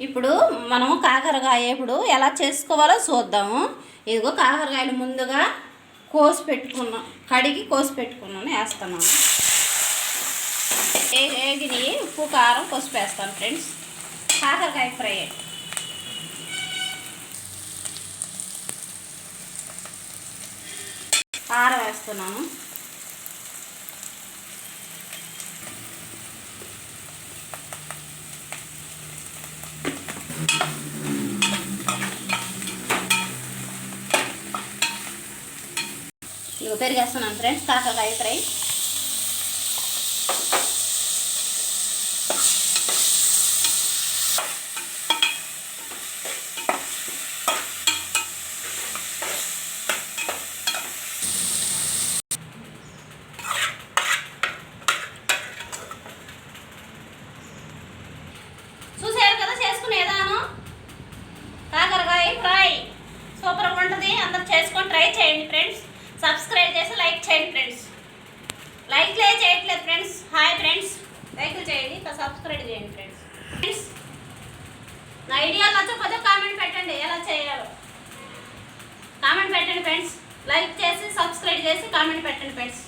ఇప్పుడు మనం కాకరకాయ ఇప్పుడు ఎలా చేసుకోవాలో చూద్దాము. ఇదిగో కాకరకాయలు ముందుగా కోసి పెట్టుకున్నాం, కడిగి కోసి పెట్టుకున్నాను, వేస్తున్నాను. ఏగిని ఉప్పు కారం పసుపు వేస్తాను ఫ్రెండ్స్. కాకరకాయ ఫ్రై కారం వేస్తున్నాను. ఇవి పెరిగేస్తున్నాను ఫ్రెండ్స్. కాకరకాయ ఫ్రై చూసారు కదా చేసుకునేదాను. కాకరకాయ ఫ్రై సూపర్గా ఉంటుంది. అందరూ చేసుకొని ట్రై చేయండి ఫ్రెండ్స్. సబ్స్క్రైబ్ చేసి లైక్ చేయండి ఫ్రెండ్స్. లైక్లే చేయట్లేదు ఫ్రెండ్స్. హాయ్ ఫ్రెండ్స్, లైక్ చేయండి, సబ్స్క్రైబ్ చేయండి ఫ్రెండ్స్. ఫ్రెండ్స్ నా ఐడియా నచ్చకపోతే కామెంట్ పెట్టండి, ఎలా చేయాలో కామెంట్ పెట్టండి ఫ్రెండ్స్. లైక్ చేసి సబ్స్క్రైబ్ చేసి కామెంట్ పెట్టండి ఫ్రెండ్స్.